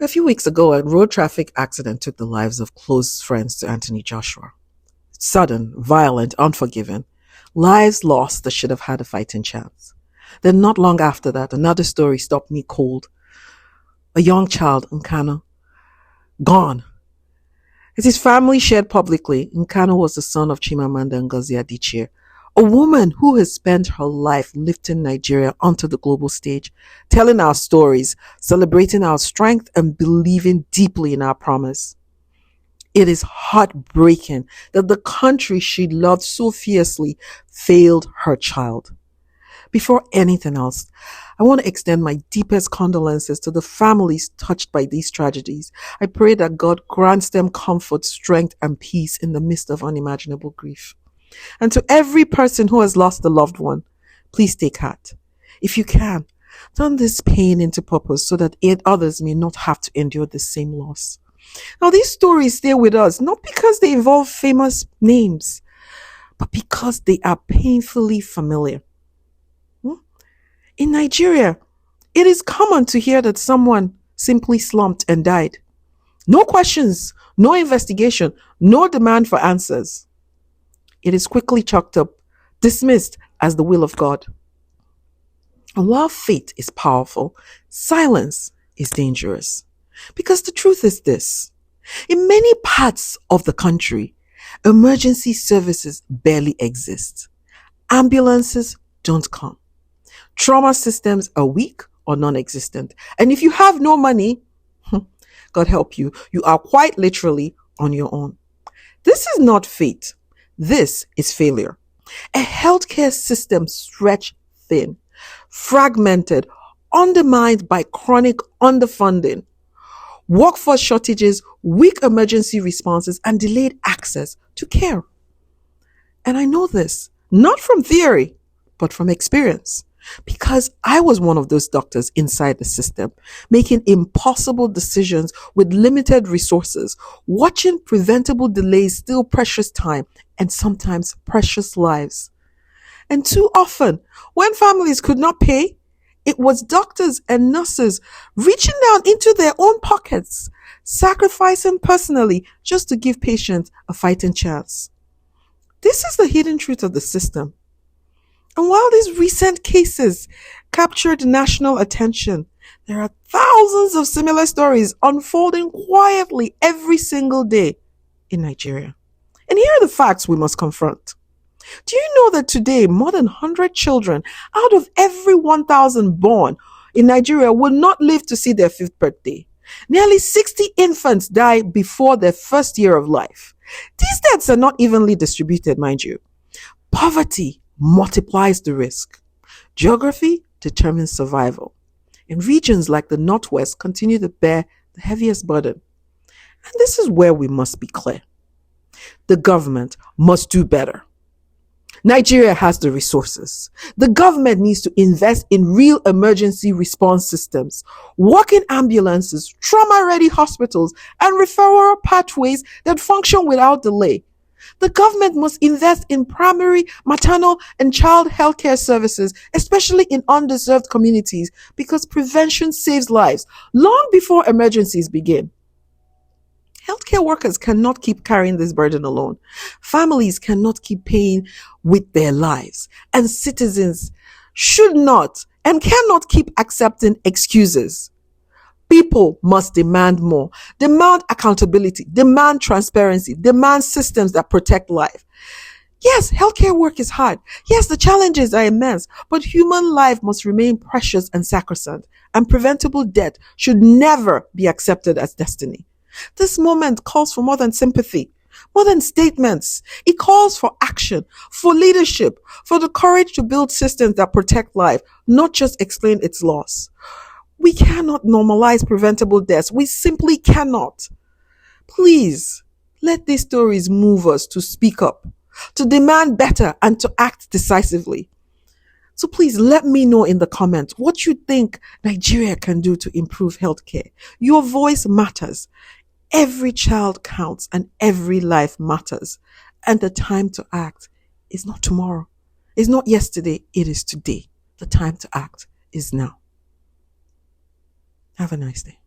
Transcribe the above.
A few weeks ago, a road traffic accident took the lives of close friends to Anthony Joshua. Sudden, violent, unforgiving. Lives lost that should have had a fighting chance. Then not long after that, another story stopped me cold. A young child, Nkano, gone. As his family shared publicly, Nkano was the son of Chimamanda Ngozi Adichie, a woman who has spent her life lifting Nigeria onto the global stage, telling our stories, celebrating our strength, and believing deeply in our promise. It is heartbreaking that the country she loved so fiercely failed her child. Before anything else, I want to extend my deepest condolences to the families touched by these tragedies. I pray that God grants them comfort, strength, and peace in the midst of unimaginable grief. And to every person who has lost a loved one, please take heart. If you can, turn this pain into purpose so that others may not have to endure the same loss. Now, these stories stay with us not because they involve famous names, but because they are painfully familiar. In Nigeria, it is common to hear that someone simply slumped and died. No questions, no investigation, no demand for answers. It is quickly chalked up, dismissed as the will of God. And while faith is powerful, silence is dangerous. Because the truth is this: in many parts of the country, emergency services barely exist. Ambulances don't come. Trauma systems are weak or non-existent. And if you have no money, God help you, you are quite literally on your own. This is not fate. This is failure. A healthcare system stretched thin, fragmented, undermined by chronic underfunding, workforce shortages, weak emergency responses, and delayed access to care. And I know this, not from theory, but from experience. Because I was one of those doctors inside the system, making impossible decisions with limited resources, watching preventable delays steal precious time and sometimes precious lives. And too often, when families could not pay, it was doctors and nurses reaching down into their own pockets, sacrificing personally just to give patients a fighting chance. This is the hidden truth of the system. And while these recent cases captured national attention, there are thousands of similar stories unfolding quietly every single day in Nigeria. And here are the facts we must confront. Do you know that today more than 100 children out of every 1,000 born in Nigeria will not live to see their 5th birthday? Nearly 60 infants die before their first year of life. These deaths are not evenly distributed, mind you. Poverty multiplies the risk. Geography determines survival. And regions like the Northwest continue to bear the heaviest burden. And this is where we must be clear. The government must do better. Nigeria has the resources. The government needs to invest in real emergency response systems, walk-in ambulances, trauma-ready hospitals, and referral pathways that function without delay. The government must invest in primary, maternal, and child healthcare services, especially in underserved communities, because prevention saves lives long before emergencies begin. Healthcare workers cannot keep carrying this burden alone. Families cannot keep paying with their lives. And citizens should not and cannot keep accepting excuses. People must demand more, demand accountability, demand transparency, demand systems that protect life. Yes, healthcare work is hard. Yes, the challenges are immense, but human life must remain precious and sacrosanct, and preventable death should never be accepted as destiny. This moment calls for more than sympathy, more than statements. It calls for action, for leadership, for the courage to build systems that protect life, not just explain its loss. We cannot normalize preventable deaths. We simply cannot. Please, let these stories move us to speak up, to demand better, and to act decisively. So please let me know in the comments what you think Nigeria can do to improve healthcare. Your voice matters. Every child counts and every life matters. And the time to act is not tomorrow. It's not yesterday. It is today. The time to act is now. Have a nice day.